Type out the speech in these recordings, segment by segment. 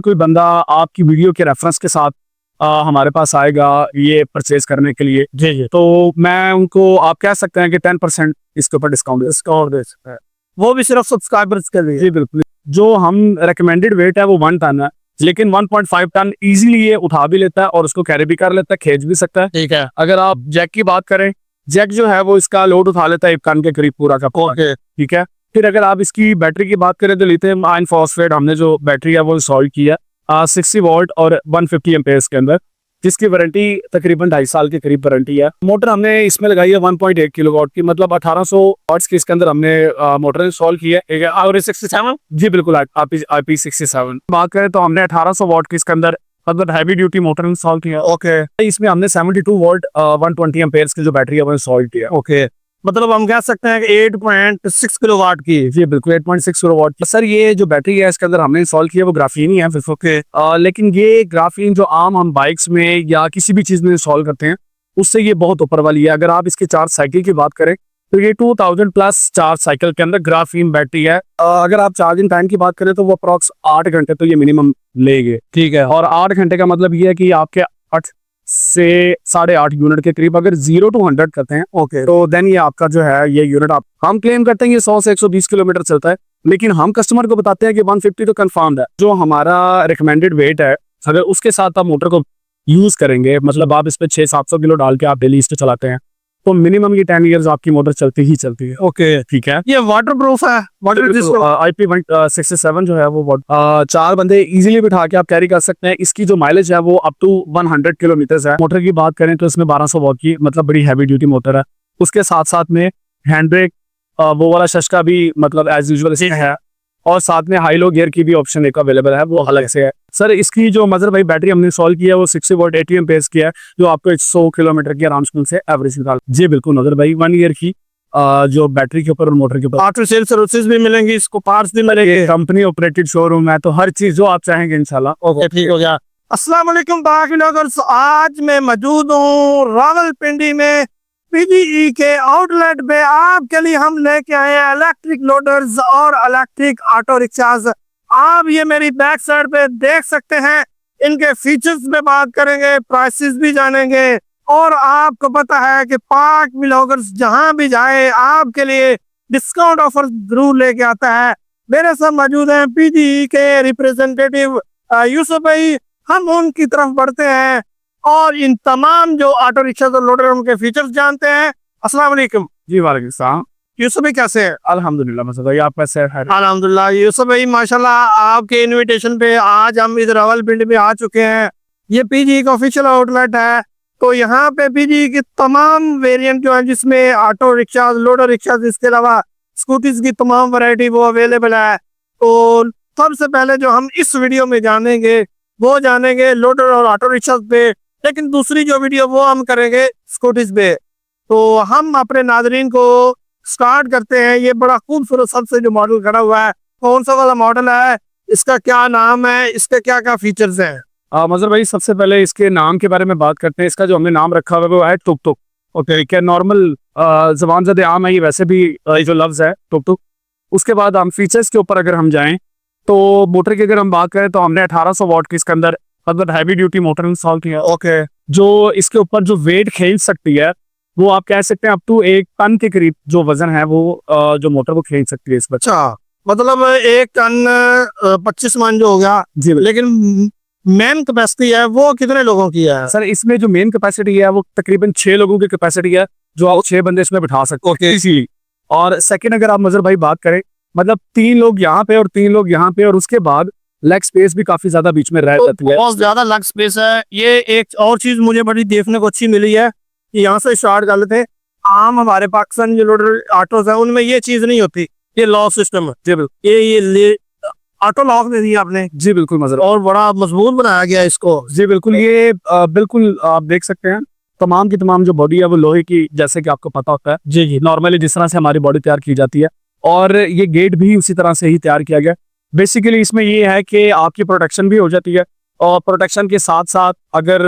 कोई बंदा आपकी वीडियो के रेफरेंस के साथ हमारे पास आएगा ये परचेज करने के लिए, जी जी, तो मैं उनको आप कह सकते हैं कि 10% इसके ऊपर डिस्काउंट दे सकते हैं, वो भी सिर्फ सब्सक्राइबर्स के लिए। जी बिल्कुल। जो हम रिकमेंडेड वेट है वो 1 टन है, लेकिन 1.5 टन इजीली ये उठा भी लेता है और उसको कैरी भी कर लेता है, खींच भी सकता है। ठीक है, अगर आप जैक की बात करें, जैक जो है वो इसका लोड उठा लेता है 1 टन के करीब पूरा का पूरा। ओके, ठीक है। फिर अगर आप इसकी बैटरी की बात करें तो लिथियम आयन फॉस्फेट हमने जो बैटरी है वो इंस्टॉल की है 60 वोल्ट और 150 एम्पेयर्स के अंदर, जिसकी वारंटी तकरीबन 2.5 साल के करीब वारंटी है। मोटर हमने इसमें लगाई है 1.8 किलोवाट की, मतलब 1800 वाट्स की इसके अंदर हमने मोटर इंस्टॉल की है। ठीक है। और 67, जी बिल्कुल, IP67 बात करें तो हमने 1800 वाट की इसके अंदर मतलब हैवी ड्यूटी मोटर इंस्टॉल की है। ओके इसमें हमने 72 वोल्ट 120 एम्पेयर्स की जो बैटरी है वो इंस्टॉल की है। ओके, मतलब हम कह सकते हैं कि 8.6 किलोवाट की। जी बिल्कुल, 8.6 किलोवाट की। सर ये जो बैटरी है इसके अंदर हमने इंस्टॉल की है वो ग्राफीन ही है फिर। ओके, लेकिन ये ग्राफीन जो आम हम बाइक्स में या किसी भी चीज में इंस्टॉल करते हैं उससे ये बहुत ऊपर वाली है। अगर आप इसके चार्ज साइकिल की बात करें तो ये 2000 प्लस चार्ज साइकिल के अंदर ग्राफीन बैटरी है। अगर आप चार्जिंग टाइम की बात करें तो वो अप्रॉक्स 8 घंटे तो ये मिनिमम लेंगे। ठीक है। और 8 घंटे का मतलब ये है कि आपके 8 से 8.5 यूनिट के करीब अगर 0 to 100 करते हैं, ओके, तो देन ये आपका जो है ये यूनिट आप हम क्लेम करते हैं ये 100 से 120 किलोमीटर चलता है, लेकिन हम कस्टमर को बताते हैं कि 150 तो कंफर्म्ड है। जो हमारा रिकमेंडेड वेट है, अगर उसके साथ आप मोटर को यूज करेंगे, मतलब आप इस पे 600-700 किलो डाल के आप डेली इस पे चलाते हैं, तो मिनिमम ये 10 इयर्स आपकी मोटर चलती ही चलती है। ओके, ठीक है। ये वाटर प्रूफ है, वाटर IP67 जो है वो 4 बंदे इजीली बिठा के आप कैरी कर सकते हैं। इसकी जो माइलेज है वो अप टू 100 किलोमीटर है। मोटर की बात करें तो इसमें 1200 वॉट की मतलब बड़ी हैवी ड्यूटी मोटर है। उसके साथ साथ में हैंड ब्रेक वो वाला शशका भी मतलब एज यूजुअल है, और साथ में हाई लो गियर की भी ऑप्शन एक अवेलेबल है, वो अलग से है। सर इसकी जो मदर भाई बैटरी हमने इंस्टॉल की है वो 60 वोल्ट 80 एम्पेयर्स की है, जो आपको 100 किलोमीटर की आराम से एवरेज निकाल। जी बिल्कुल नजर भाई, 1 ईयर की जो बैटरी के ऊपर और मोटर के ऊपर आफ्टर सेल सर्विसेज भी मिलेंगी, इसको पार्ट्स भी मिलेंगे। कंपनी ऑपरेटेड शोरूम है, तो हर चीज जो आप चाहेंगे इंशाल्लाह। ओके, ठीक हो गया। अस्सलाम वालेकुम व्यूअर्स, आज मैं मौजूद हूँ रावलपिंडी में पीजीई के आउटलेट पे। आपके लिए हम लेके आए हैं इलेक्ट्रिक लोडर्स और इलेक्ट्रिक ऑटो रिक्शाज। आप ये मेरी बैक साइड पे देख सकते हैं, इनके फीचर्स पे बात करेंगे, प्राइसेस भी जानेंगे, और आपको पता है कि पाक व्लॉगर्स जहां भी जाए आपके लिए डिस्काउंट ऑफर जरूर लेके आता है। मेरे साथ मौजूद हैं पीजीई के रिप्रेजेंटेटिव यूसुफ भाई। हम उनकी तरफ बढ़ते हैं और इन तमाम जो ऑटो रिक्शा और लोडर उनके फीचर्स जानते हैं। अस्सलाम वालेकुम। जी वालेकुम सलाम। यूसुफ भाई कैसे हैं? अल्हम्दुलिल्लाह मसद भाई, आप कैसे हैं? अल्हम्दुलिल्लाह। यूसुफ भाई माशाल्लाह आपके इनविटेशन पे आज हम इस रावलपिंडी में आ चुके हैं। ये पीजीई का ऑफिशियल आउटलेट है, तो यहाँ पे पीजीई की तमाम वेरिएंट जो है, जिसमें ऑटो रिक्शा, लोडर रिक्शा, इसके अलावा स्कूटीज की तमाम वैरायटी वो अवेलेबल है। तो सबसे पहले जो हम इस वीडियो में जानेंगे वो जानेंगे लोडर और ऑटो रिक्शा पे, लेकिन दूसरी जो वीडियो वो हम करेंगे स्कूटीज पे। तो हम अपने नाजरीन को स्टार्ट करते हैं। ये बड़ा खूबसूरत सबसे जो मॉडल खड़ा हुआ है, कौन सा वाला मॉडल है, इसका क्या नाम है, इसके क्या क्या फीचर्स हैं? मजर भाई सबसे पहले इसके नाम के बारे में बात करते हैं। इसका जो हमने नाम रखा हुआ है वो है टुक टुक। ओके, क्या नॉर्मल जबान ज़द आम है ये, वैसे भी जो लफ्ज है टुक टुक। उसके बाद हम फीचर्स के ऊपर अगर हम जाएं तो मोटर की अगर हम बात करें तो हमने 1800 वॉट की इसके अंदर मतलब हैवी ड्यूटी मोटर इंस्टॉल की है। ओके, जो इसके ऊपर जो वेट खींच सकती है वो आप कह सकते हैं अप टू 1 टन के करीब जो वजन है वो जो मोटर को खींच सकती है इस पर। अच्छा, मतलब 1 टन 25 मन जो हो गया जी, लेकिन मेन कैपेसिटी है वो कितने लोगों की है? सर इसमें जो मेन कैपेसिटी है वो तकरीबन 6 लोगों की कैपेसिटी है, जो आप 6 बंदे इसमें बिठा सकते ओके, इसी। और सेकंड अगर आप मजर भाई बात करें, मतलब 3 लोग यहाँ पे और 3 लोग यहाँ पे, और उसके बाद लेग स्पेस भी काफी ज्यादा बीच में रह जाती है। बहुत ज्यादा लग स्पेस है। ये एक और चीज मुझे बड़ी देखने को अच्छी मिली है कि यहाँ से स्टार्ट कर लेते हैं। आम हमारे पाकिस्तान जो लोडर ऑटोज है उनमें ये चीज नहीं होती, ये लॉक सिस्टम है। जी बिल्कुल, ये ऑटो लॉक दे दिया आपने, जी बिल्कुल मजर, और बड़ा मजबूत बनाया गया इसको। जी बिल्कुल। ये बिल्कुल आप देख सकते हैं तमाम की तमाम जो बॉडी है वो लोहे की, जैसे कि आपको पता होता है जी जी, नॉर्मली जिस तरह से हमारी बॉडी तैयार की जाती है, और ये गेट भी उसी तरह से ही तैयार किया गया। बेसिकली इसमें ये है कि आपकी प्रोटेक्शन भी हो जाती है, और प्रोटेक्शन के साथ साथ अगर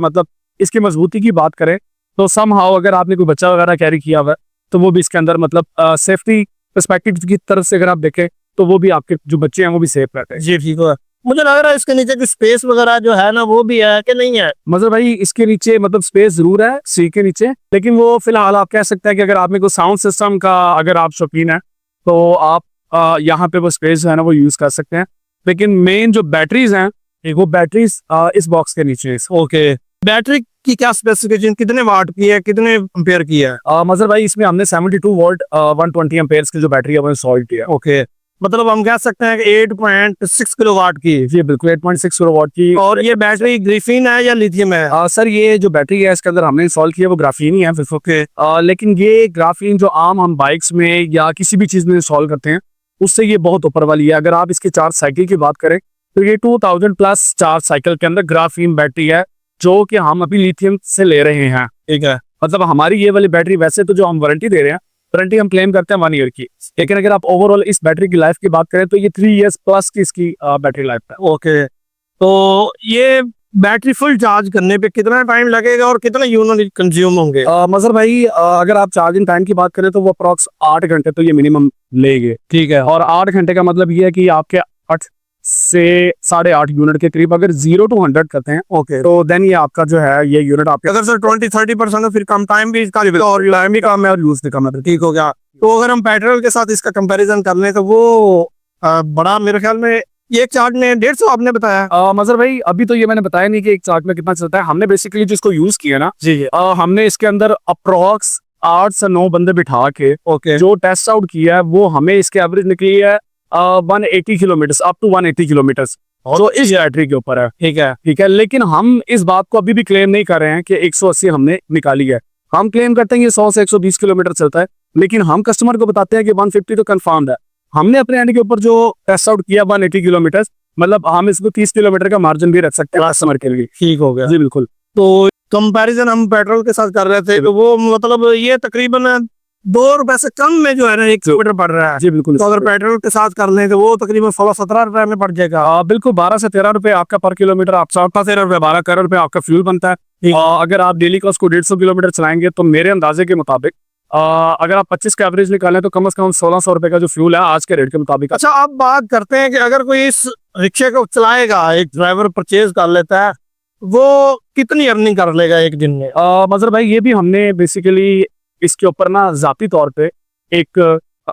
मतलब इसकी मजबूती की बात करें तो समहाउ अगर आपने कोई बच्चा वगैरह कैरी किया हुआ है तो वो भी इसके अंदर मतलब सेफ्टी पर्सपेक्टिव की तरफ से अगर आप देखें तो वो भी आपके जो बच्चे हैं वो भी सेफ रहते हैं। जी ठीक है। मुझे लग रहा है इसके नीचे की स्पेस वगैरह जो है ना वो भी है कि नहीं है? मतलब भाई इसके नीचे मतलब स्पेस जरूर है सी के नीचे, लेकिन वो फिलहाल आप कह सकते हैं कि अगर आप में कोई साउंड सिस्टम का अगर आप शौकीन है तो आप यहाँ पे वो स्पेस जो है ना वो यूज कर सकते हैं। लेकिन मेन जो बैटरीज हैं वो बैटरीज इस बॉक्स के नीचे है। ओके, बैटरी की क्या स्पेसिफिकेशन, कितने वाट की है, कितने एम्पेयर की है? मजर भाई इसमें हमने 72 वोल्ट 120 एम्पेयर्स की जो बैटरी है वो इंस्टॉल की है। ओके, मतलब हम कह सकते हैं कि 8.6 किलोवाट की। जी बिल्कुल 8.6 किलोवाट की। और ये बैटरी ग्रिफिन है या लिथियम है? सर ये जो बैटरी है इसके अंदर हमने इंस्टॉल की है वो ग्राफीन ही है। ओके, लेकिन ये ग्राफीन जो आम हम बाइक्स में या किसी भी चीज में इंस्टॉल करते हैं उससे ये बहुत ऊपर वाली है। अगर आप इसकी चार्ज साइकिल की बात करें तो ये 2000 प्लस चार्ज साइकिल के अंदर ग्राफीन बैटरी है जो कि हम अभी लिथियम से ले रहे हैं। ठीक है, मतलब हमारी ये वाली बैटरी वैसे तो जो हम वारंटी दे रहे हैं, वारंटी हम क्लेम करते हैं 1 ईयर की, लेकिन अगर आप ओवरऑल इस बैटरी की लाइफ की बात करें तो ये 3 इयर्स प्लस की इसकी बैटरी लाइफ है। ओके, तो ये बैटरी फुल चार्ज करने पे कितना टाइम लगेगा और कितने यूनिट कंज्यूम होंगे? मजर भाई अगर आप चार्जिंग टाइम की बात करें तो वो अप्रॉक्स 8 घंटे तो ये मिनिमम लेंगे। ठीक है, और 8 घंटे का मतलब ये है कि आपके 8 से 8.5 यूनिट के करीब अगर 0 to 100 करते हैं ओके, तो देन ये आपका जो है ये यूनिट आपके अगर सर 20-30% तो फिर कम टाइम भी इसका और टाइम भी कम है और यूज भी कम है। ठीक हो गया। तो अगर हम पेट्रोल के साथ इसका कंपैरिजन कर लें तो वो बड़ा मेरे ख्याल में ये एक चार्ज में 150 आपने बताया। मजर भाई अभी तो ये मैंने बताया नहीं कि एक चार्ज में कितना चलता है। हमने बेसिकली जिसको यूज किया ना जी, हमने इसके अंदर अप्रॉक्स 8 से 9 बंदे बिठा के ओके, जो टेस्ट आउट किया है वो हमें इसके एवरेज निकली है 180 किलोमीटर अप टू 180 किलोमीटर जो इस बैटरी के ऊपर है। ठीक है, लेकिन हम इस बात को अभी भी क्लेम नहीं कर रहे हैं कि 180 हमने निकाली है। हम क्लेम करते हैं कि 100 से 120 किलोमीटर चलता है, लेकिन हम कस्टमर को बताते हैं कि 150 तो कंफर्म है। हमने अपने एंड के ऊपर जो टेस्ट आउट किया 180 किलोमीटर, मतलब हम इसको 30 किलोमीटर का मार्जिन भी रख सकते हैं कस्टमर के लिए। ठीक हो गया जी बिल्कुल। तो कंपैरिजन हम पेट्रोल के साथ कर रहे थे तो वो मतलब ये तकरीबन 2 रुपए से कम में जो है ना 1 किलोमीटर पड़ रहा है। जी बिल्कुल। तो अगर पेट्रोल के साथ कर लें तो वो तकरीबन 16-17 रुपए में पड़ जाएगा। बिल्कुल 12 से 13 रुपए आपका पर किलोमीटर, आप 13 रुपए 12 रुपए आपका फ्यूल बनता है। अगर आप डेली का उसको 150 किलोमीटर चलाएंगे तो मेरे अंदाजे के मुताबिक अगर आप 25 का एवरेज निकालें तो कम से कम 1600 रुपए का जो फ्यूल है आज के रेट के मुताबिक। अच्छा, आप बात करते हैं कि अगर कोई इस रिक्शे को चलाएगा, एक ड्राइवर परचेज कर लेता है, वो कितनी अर्निंग कर लेगा एक दिन में? मजर भाई ये भी हमने बेसिकली इसके ऊपर ना जाती तौर पे एक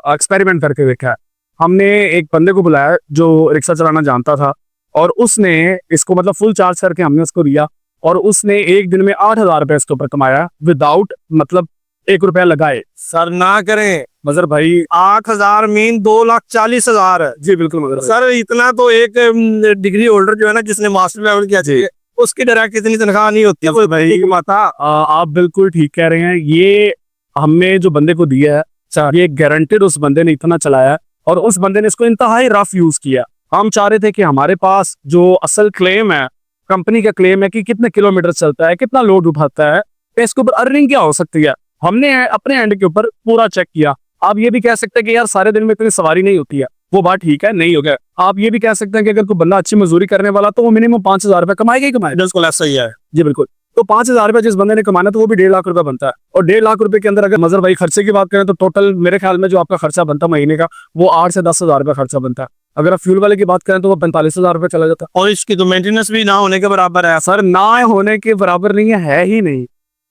एक्सपेरिमेंट करके देखा है। हमने एक बंदे को बुलाया जो रिक्शा चलाना जानता था और उसने इसको मतलब फुल चार्ज करके हमने उसको दिया और उसने एक दिन में 8000 रुपए इसके ऊपर कमाया विदाउट मतलब 1 रुपया लगाए। सर ना करें मजर भाई 8000 मीन 2,40,000। जी बिल्कुल मजर भाई। सर इतना तो एक डिग्री होल्डर जो है ना जिसने मास्टर लेवल किया जी उसकी डायरेक्ट इतनी तनख्वाह नहीं होती है भाई माता। आप बिल्कुल ठीक कह रहे हैं। ये हमने जो बंदे को दिया है ये गारंटेड उस बंदे ने इतना चलाया और उस बंदे ने इसको इंतहाई रफ यूज किया। हम चाह रहे थे कि हमारे पास जो असल क्लेम है, कंपनी का क्लेम है कि कितने किलोमीटर चलता है, कितना लोड उठाता है, इसके ऊपर अर्निंग क्या हो सकती है, हमने अपने एंड के ऊपर पूरा चेक किया। आप ये भी कह सकते हैं कि यार सारे दिन में इतनी सवारी नहीं होती है, वो बात ठीक है, नहीं हो गया। आप ये भी कह सकते हैं कि अगर कोई बंदा अच्छी मजदूरी करने वाला तो वो मिनिमम 5000 रुपए कमाएगा ही कमाएगा। बिल्कुल ऐसा ही है। जी बिल्कुल। तो 5000 रुपए जिस बंदे ने कमाना तो वो भी 1.5 लाख रुपए बनता है और 1.5 लाख रुपए के अंदर अगर मजर भाई खर्चे की बात करें तो टोटल मेरे ख्याल में जो आपका खर्चा बनता है महीने का वो 8 से 10,000 रुपए खर्चा बनता है। अगर आप फ्यूल वाले की बात करें तो वो 45,000 रुपए चला जाता है। और इसकी तो मेंटेनेंस भी ना होने के बराबर है। सर ना होने के बराबर नहीं है ही नहीं,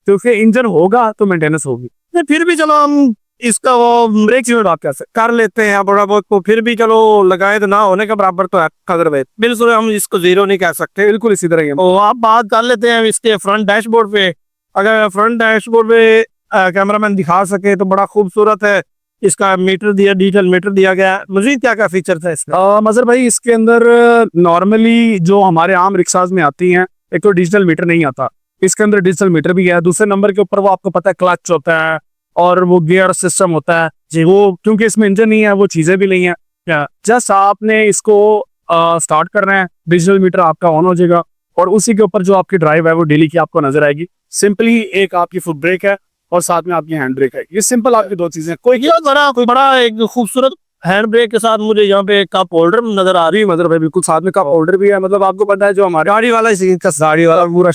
क्योंकि इंजन होगा तो मेंटेनेंस होगी। फिर भी चलो हम इसका वो ब्रेक यूनिट आप कैसे कर लेते हैं बड़ा बहुत को, फिर भी चलो लगाए तो ना होने के बराबर तो है कदर भाई। बिल्कुल हम इसको जीरो नहीं कह सकते, बिल्कुल इसी तरह ही है। तो आप बात कर लेते हैं इसके फ्रंट डैशबोर्ड पे। अगर फ्रंट डैशबोर्ड पे कैमरामैन दिखा सके तो बड़ा खूबसूरत है। इसका मीटर दिया, डिजिटल मीटर दिया गया। मजीद क्या क्या फीचर था इसका? मजर भाई इसके अंदर नॉर्मली जो हमारे आम रिक्शाज में आती हैं, एक तो डिजिटल मीटर नहीं आता, इसके अंदर डिजिटल मीटर भी है। दूसरे नंबर के ऊपर वो आपको पता है क्लच होता है और वो गियर सिस्टम होता है जी। वो क्योंकि इसमें इंजन नहीं है वो चीजें भी नहीं है। क्या जस्ट आपने इसको स्टार्ट करना है, डिजिटल मीटर आपका ऑन हो जाएगा और उसी के ऊपर जो आपकी ड्राइव है वो डेली की आपको नजर आएगी। सिंपली एक आपकी फुट ब्रेक है और साथ में आपकी हैंड ब्रेक है। ये सिंपल आपकी 2 चीजें। कोई बड़ा एक खूबसूरत हैंड ब्रेक के साथ मुझे यहाँ पे कप होल्डर नजर आ रही है। मदर भाई बिल्कुल साथ में कप होल्डर भी है। मतलब आपको पता है जो हमारे गाड़ी वाला पूरा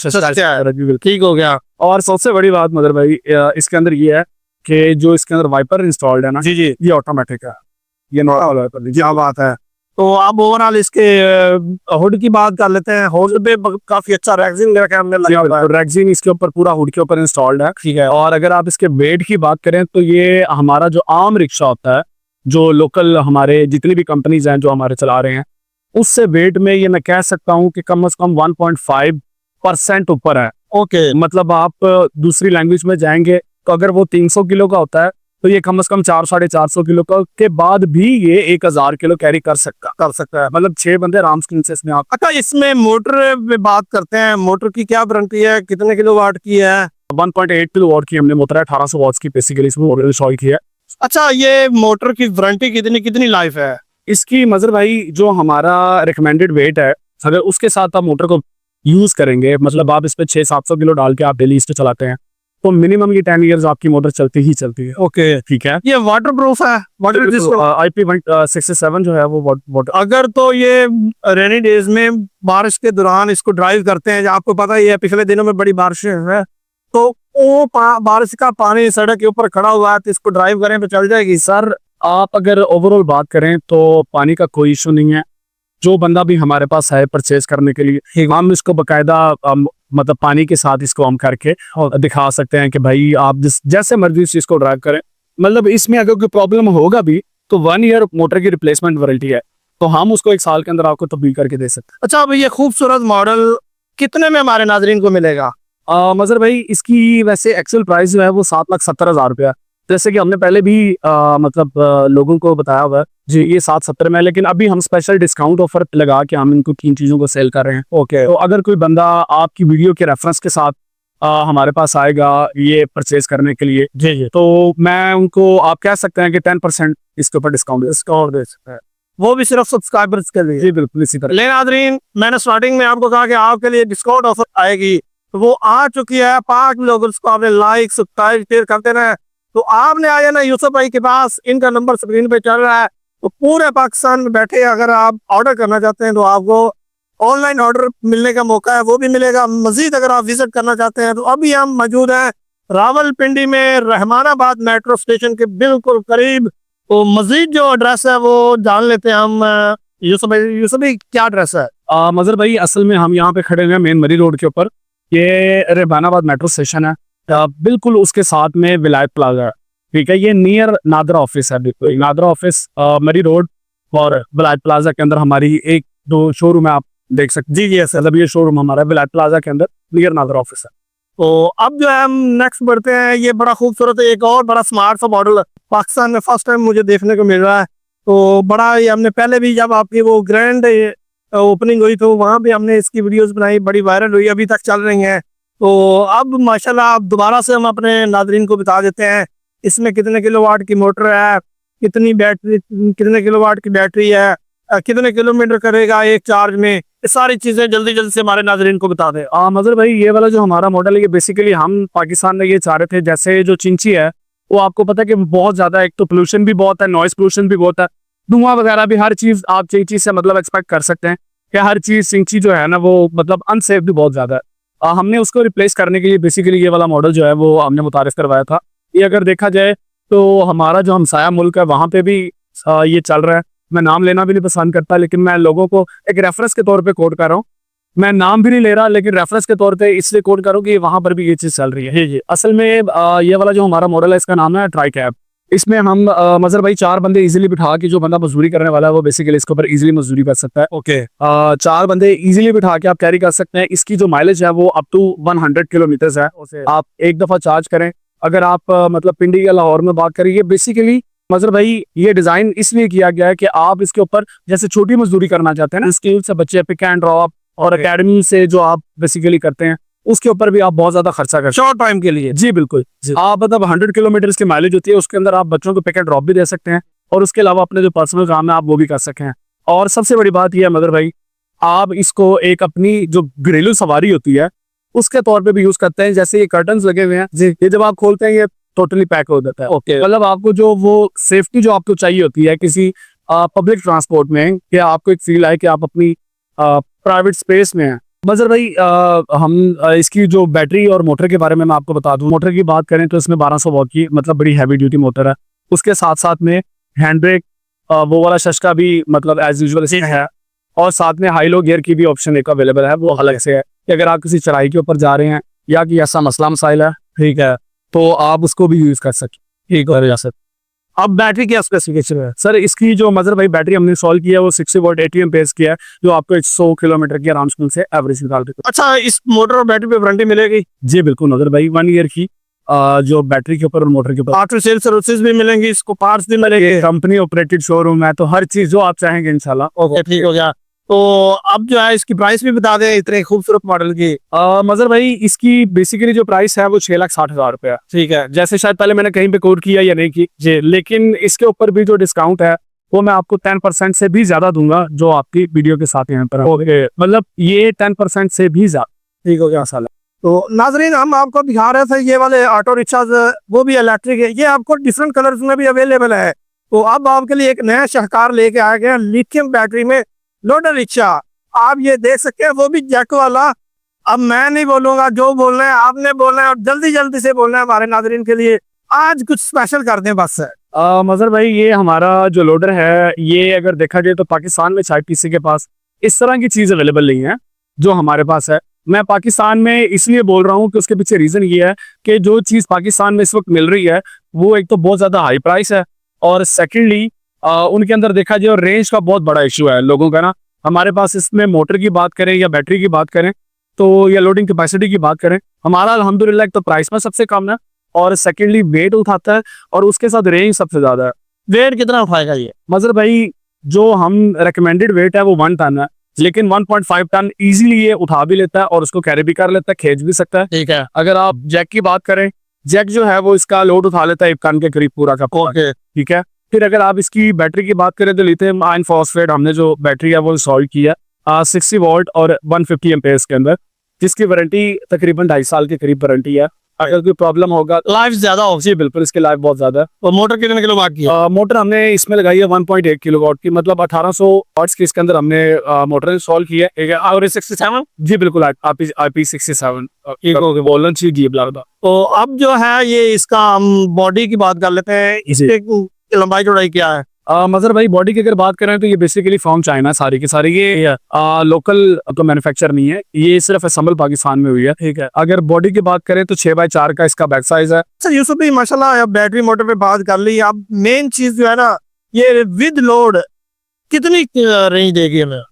ठीक हो गया। और सबसे बड़ी बात मदर भाई इसके अंदर ये है कि जो इसके अंदर वाइपर इंस्टॉल्ड है ना जी ये ऑटोमेटिक है, ये नॉर्मल वाइपर नहीं। क्या बात है। तो अब ओवरऑल इसके हुड की बात कर लेते हैं। हुड पे काफी अच्छा रेक्सिन लगा के हमने लगा हुआ है। रेक्सिन इसके ऊपर पूरा हुड के ऊपर इंस्टॉल्ड है। ठीक है। और अगर आप इसके वेट की बात करें तो ये हमारा जो आम रिक्शा होता है, जो लोकल हमारे जितनी भी कंपनीज हैं जो हमारे चला रहे हैं, उससे वेट में ये मैं कह सकता हूँ कि कम से कम 1.5% ऊपर है। ओके। मतलब आप दूसरी लैंग्वेज में जाएंगे तो अगर वो 300 किलो का होता है तो ये कम से कम 400-450 किलो का के बाद भी ये 1000 किलो कैरी कर सकता है। मतलब 6 बंदे आराम से इसमें आप। अच्छा, इसमें मोटर पे बात करते हैं। मोटर की क्या वारंटी है, कितने किलोवाट की है? 1.8 किलोवाट की हमने मोटर है, 1800 वॉट्स की बेसिकली इसमें मोटर इंस्टॉल की है। अच्छा, ये मोटर की वारंटी कितनी कितनी लाइफ है? इसकी मजर भाई जो हमारा रिकमेंडेड वेट है, अगर उसके साथ आप मोटर को यूज करेंगे, मतलब आप इस पे 600-700 किलो डाल के आप डेली इस पे चलाते हैं, तो मिनिमम ये 10 इयर्स आपकी मोटर चलती ही चलती है। ओके। ठीक है। ये वाटर प्रूफ है? वाटर IP167 जो है वो वाटर। अगर तो ये रेनी डेज में बारिश के दौरान इसको ड्राइव करते हैं, आपको पता ही है पिछले दिनों में बड़ी बारिशें हैं, तो वो बारिश का पानी सड़क के ऊपर खड़ा हुआ है, तो इसको ड्राइव करें तो चल जाएगी? सर आप अगर ओवरऑल बात करें तो पानी का कोई इशू नहीं है। जो बंदा भी हमारे पास है परचेज करने के लिए, हम इसको बकायदा मतलब पानी के साथ इसको हम करके दिखा सकते हैं कि भाई आप जैसे मर्जी इस चीज को ड्राइव करें। मतलब इसमें अगर कोई प्रॉब्लम होगा भी तो 1 ईयर मोटर की रिप्लेसमेंट वारंटी है, तो हम उसको 1 साल के अंदर आपको तब्दील करके दे सकते हैं। अच्छा, अब ये खूबसूरत मॉडल कितने में हमारे नाजरीन को मिलेगा? मजर भाई इसकी वैसे एक्चुअल प्राइस जो है वो 7,70,000 रुपया, जैसे कि हमने पहले भी लोगों को बताया हुआ है जी, ये 770 में है, लेकिन अभी हम स्पेशल डिस्काउंट ऑफर लगा के हम इनको 3 चीजों को सेल कर रहे हैं। ओके। तो अगर कोई बंदा आपकी वीडियो के रेफरेंस के साथ हमारे पास आएगा ये परचेज करने के लिए, जी जी, तो मैं उनको आप कह सकते हैं कि 10% इसके ऊपर डिस्काउंट दे सकते हैं, वो भी सिर्फ सब्सक्राइबर्स के लिए। जी बिल्कुल इसी तरह। ले नाजरीन, मैंने स्टार्टिंग में आपको कहा कि आपके लिए डिस्काउंट ऑफर आएगी, तो वो आ चुकी है। 5 लोग उसको आपने लाइक सब्सक्राइब शेयर करते रहे, तो आपने आ जाना यूसुफ भाई के पास। इनका नंबर स्क्रीन पे चल रहा है। तो पूरे पाकिस्तान में बैठे अगर आप ऑर्डर करना चाहते हैं तो आपको ऑनलाइन ऑर्डर मिलने का मौका है, वो भी मिलेगा। मजीद अगर आप विजिट करना चाहते हैं तो अभी हम मौजूद हैं रावलपिंडी में, रहमानाबाद मेट्रो स्टेशन के बिल्कुल करीब। तो मजीद जो एड्रेस है वो जान लेते हैं हम। यूसुफ भाई क्या एड्रेस है? मजर भाई असल में हम यहाँ पे खड़े हुए हैं मेन मरी रोड के ऊपर। ये रहमानाबाद मेट्रो स्टेशन है, बिल्कुल उसके साथ में विलायत प्लाजा है। ठीक है, ये नियर नादरा ऑफिस है। बिल्कुल नादरा ऑफिस मरी रोड और विलायत प्लाजा के अंदर हमारी 1-2 शोरूम है, आप देख सकते। जी जी मतलब ये शोरूम हमारा विलायत प्लाजा के अंदर नियर नादरा ऑफिस है। तो अब जो है हम नेक्स्ट बढ़ते हैं। ये बड़ा खूबसूरत एक और बड़ा स्मार्ट सा मॉडल पाकिस्तान में फर्स्ट टाइम मुझे देखने को मिल रहा है। तो बड़ा ये हमने पहले भी जब आपकी वो ग्रैंड ओपनिंग हुई तो वहाँ भी हमने इसकी वीडियोस बनाई, बड़ी वायरल हुई, अभी तक चल रही हैं। तो अब माशाल्लाह अब दोबारा से हम अपने नाजरीन को बता देते हैं इसमें कितने किलोवाट की मोटर है, कितनी बैटरी, कितने किलोवाट की बैटरी है, कितने किलोमीटर करेगा एक चार्ज में। ये सारी चीजें जल्दी जल्दी से हमारे नाजरीन को बता दें। मजर भाई ये वाला जो हमारा मॉडल है ये बेसिकली हम पाकिस्तान में ये चाह रहे थे, जैसे जो चिंची है वो आपको पता है कि बहुत ज्यादा, एक तो पोल्यूशन भी बहुत है, नॉइस पोल्यूशन भी बहुत है, धुआं वगैरह भी, हर चीज आप चिंची से मतलब एक्सपेक्ट कर सकते हैं कि हर चीज चिंची जो है ना वो मतलब अनसेफ भी बहुत ज्यादा है। हमने उसको रिप्लेस करने के लिए बेसिकली ये वाला मॉडल जो है वो हमने मुतारिफ करवाया था। ये अगर देखा जाए तो हमारा जो हमसाया मुल्क है वहाँ पे भी ये चल रहा है। मैं नाम लेना भी नहीं पसंद करता, लेकिन मैं लोगों को एक रेफरेंस के तौर पे कोट कर रहा हूँ। मैं नाम भी नहीं ले रहा, लेकिन रेफरेंस के तौर पे इसलिए कोट करूँ कि वहाँ पर भी ये चीज़ चल रही है। जी असल में ये वाला जो हमारा मॉडल है इसका नाम है ट्राई कैब। इसमें हम मजर भाई 4 बंदे इजीली बिठा के, जो बंदा मजदूरी करने वाला है वो बेसिकली इसके ऊपर इजीली मजदूरी कर सकता है। ओके। 4 बंदे इजीली बिठा के आप कैरी कर सकते हैं। इसकी जो माइलेज है वो अप टू 100 किलोमीटर है। आप एक दफा चार्ज करें। अगर आप मतलब पिंडी या लाहौर में बात करें, ये बेसिकली मजर भाई ये डिजाइन इसलिए किया गया है कि आप इसके ऊपर जैसे छोटी मजदूरी करना चाहते हैं ना, स्किल से बच्चे पिक एंड ड्रॉप और एकेडमी से जो आप बेसिकली करते हैं उसके ऊपर भी आप बहुत ज्यादा खर्चा करते हैं शॉर्ट टाइम के लिए। जी बिल्कुल जी। आप मतलब 100 किलोमीटर की माइलेज होती है, उसके अंदर आप बच्चों को पिक एंड ड्रॉप भी दे सकते हैं और उसके अलावा अपने जो पर्सनल काम है आप वो भी कर सकते हैं। और सबसे बड़ी बात यह है मदर भाई, आप इसको एक अपनी जो घरेलू सवारी होती है उसके तौर पे भी यूज करते हैं। जैसे ये कर्टन्स लगे हुए हैं जी, ये जब आप खोलते हैं ये टोटली पैक हो जाता है। ओके। मतलब आपको जो वो सेफ्टी जो आपको चाहिए होती है किसी पब्लिक ट्रांसपोर्ट में, कि आपको एक फील आए कि आप अपनी प्राइवेट स्पेस में हैं। मजर भाई हम इसकी जो बैटरी और मोटर के बारे में मैं आपको बता दूं। मोटर की बात करें तो इसमें 1200 वॉट की मतलब बड़ी हैवी ड्यूटी मोटर है। उसके साथ साथ में हैंड ब्रेक वो वाला शशका भी मतलब एज यूजुअल इसमें है। और साथ में हाई लो गियर की भी ऑप्शन एक अवेलेबल है, वो अलग से है कि अगर आप किसी चढ़ाई के ऊपर जा रहे हैं या कि ऐसा मसला मसाइल है, ठीक है, तो आप उसको भी यूज कर सकते, ठीक है सर। अब बैटरी क्या स्पेसिफिकेशन है? सर इसकी जो मदर भाई बैटरी हमने इंस्टॉल किया है वो 60 वोल्ट 80 एम्पेयर की है, जो आपको 100 किलोमीटर की आराम से एवरेज निकाल देती है। अच्छा, इस मोटर और बैटरी पे वारंटी मिलेगी? जी बिल्कुल नजर भाई, 1 ईयर की जो बैटरी के ऊपर और मोटर के ऊपर। आफ्टर सेल सर्विसेज भी मिलेंगी, इसको पार्ट्स भी मिलेंगे? कंपनी ऑपरेटेड शोरूम है, तो हर चीज जो आप चाहेंगे इंशाल्लाह। ओके, ठीक हो गया। तो अब जो है इसकी प्राइस भी बता दें, इतने खूबसूरत मॉडल की। मजर भाई इसकी बेसिकली जो प्राइस है वो 6,60,000 रुपया। ठीक है, जैसे शायद पहले मैंने कहीं पे कोट किया या नहीं की जी, लेकिन इसके ऊपर भी जो डिस्काउंट है वो मैं आपको 10% से भी ज्यादा दूंगा, जो आपकी वीडियो के साथ यहाँ पर है। मतलब ये 10% से भी ज्यादा, ठीक हो गया मसाला। तो नाजरीन हम आपको दिखा रहे थे ये वाले ऑटो रिक्शाज, वो भी इलेक्ट्रिक है, ये आपको डिफरेंट कलर्स में भी अवेलेबल है। तो अब आपके लिए एक नया शाहकार लेके आ गया, लिथियम बैटरी में लोडर रिक्शा। आप ये देख सकते हैं, वो भी जैक वाला। अब मैं नहीं बोलूंगा, जो बोलना है आपने बोलना है, और जल्दी जल्दी से बोलना है हमारे नाजरीन के लिए। आज कुछ स्पेशल कर दें बस। मजर भाई ये हमारा जो लोडर है, ये अगर देखा जाए तो पाकिस्तान में शायद किसी के पास इस तरह की चीज अवेलेबल नहीं है जो हमारे पास है। मैं पाकिस्तान में इसलिए बोल रहा हूँ कि उसके पीछे रीजन ये है कि जो चीज पाकिस्तान में इस वक्त मिल रही है वो एक तो बहुत ज्यादा हाई प्राइस है, और सेकेंडली उनके अंदर देखा जाए और रेंज का बहुत बड़ा इशू है लोगों का ना। हमारे पास इसमें मोटर की बात करें या बैटरी की बात करें तो या लोडिंग कैपेसिटी की बात करें, हमारा अल्हम्दुलिल्लाह एक तो प्राइस में सबसे कम है, और सेकेंडली वेट उठाता है, और उसके साथ रेंज सबसे ज्यादा है। वेट कितना उठाएगा ये? मजर भाई जो हम रिकमेंडेड वेट है वो 1 टन है, लेकिन 1.5 टन इजीली ये उठा भी लेता है और उसको कैरी भी कर लेता है, खींच भी सकता है। ठीक है। अगर आप जैक की बात करें, जैक जो है वो इसका लोड उठा लेता है 1 टन के करीब पूरा का पूरा। ओके, ठीक है। फिर अगर आप इसकी बैटरी की बात करें तो लिथियम आयन फॉस्फेट हमने जो बैटरी है वो इंस्टॉल किया 60 वोल्ट और 150 एम्पेयर के अंदर, जिसकी वारंटी तकरीबन 2.5 साल के करीब वारंटी है। अगर कोई प्रॉब्लम होगा, लाइफ ज्यादा हो। जी बिल्कुल, इसकी लाइफ बहुत ज्यादा है। और मोटर कितने किलोवाट की है? मोटर हमने इसमें लगाई है 1.8 किलोवाट की, मतलब 1800 वाट्स की इसके अंदर हमने मोटर इंस्टॉल की है। ठीक है। और 67? जी बिल्कुल, IP67 बोलना चाहिए जी ब्लादा। तो अब जो है ये इसका हम बॉडी की बात कर लेते हैं, इसकी लंबाई चौड़ाई क्या है? मजर भाई बॉडी की अगर बात करें तो ये बेसिकली फ्रॉम चाइना सारी की सारी, ये लोकल तो मैन्युफैक्चर नहीं है, ये सिर्फ असेंबल पाकिस्तान में हुई है। ठीक है। अगर बॉडी की बात करें तो 6x4 का इसका बैक साइज है। सर यूसुफ भाई माशाल्लाह, बैटरी मोटर पे बात कर ली। अब मेन चीज जो है ना, ये विद लोड कितनी रेंज देगी हमें?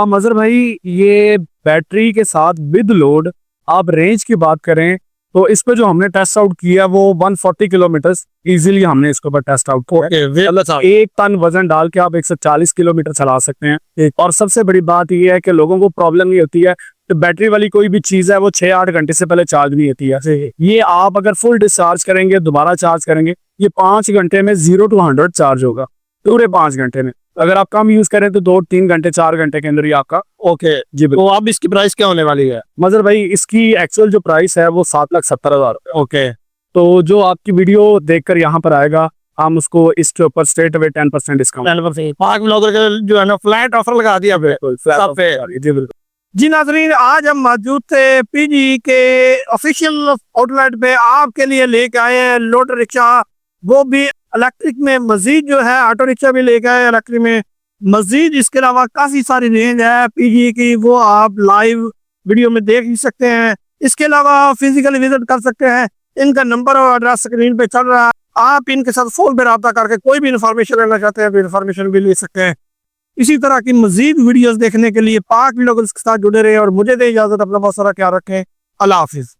मजर भाई ये बैटरी के साथ विद लोड आप रेंज की बात करें तो इस पे जो हमने टेस्ट आउट किया वो 140 किलोमीटर इजीली हमने इसके ऊपर टेस्ट आउट किया। 1 टन वजन डाल के आप 140 किलोमीटर चला सकते हैं। और सबसे बड़ी बात यह है कि लोगों को प्रॉब्लम नहीं होती है तो बैटरी वाली कोई भी चीज है वो 6-8 घंटे से पहले चार्ज नहीं होती है। ये आप अगर फुल डिस्चार्ज करेंगे, दोबारा चार्ज करेंगे, ये 5 घंटे में 0 to 100 चार्ज होगा, पूरे 5 घंटे में। अगर आप कम यूज करें तो 2-3 घंटे 4 घंटे के अंदर ही आपका। ओके जी। तो अब इसकी प्राइस क्या होने वाली है? मजर भाई इसकी एक्चुअल जो प्राइस है वो 7,70,000। ओके। तो जो आपकी वीडियो देखकर यहाँ पर आएगा हम उसको इसके ऊपर स्ट्रेट अवे 10% डिस्काउंट पाक ब्लॉगर का जो है ना फ्लैट ऑफर लगा दिया सब पे। जी बिल्कुल। जी नाजरीन, आज हम मौजूद थे पीजी के ऑफिशियल आउटलेट पे, आपके लिए लेके आए हैं लोडर रिक्शा, वो भी इलेक्ट्रिक में। मजीद जो है ऑटो रिक्शा भी लेके आए इलेक्ट्रिक में। मजीद इसके अलावा काफी सारी रेंज है पीजी की, वो आप लाइव वीडियो में देख ही सकते हैं। इसके अलावा फिजिकली विजिट कर सकते हैं। इनका नंबर और एड्रेस स्क्रीन पे चल रहा है, आप इनके साथ फोन पे रब्ता करके कोई भी इंफॉर्मेशन लेना चाहते हैं इंफॉर्मेशन भी ले सकते हैं। इसी तरह की मजीद वीडियोस देखने के लिए पाक व्लॉगर्स के साथ जुड़े रहे और मुझे दे इजाजत। अपना बहुत सारा ख्याल रखें। अल्लाह हाफिज।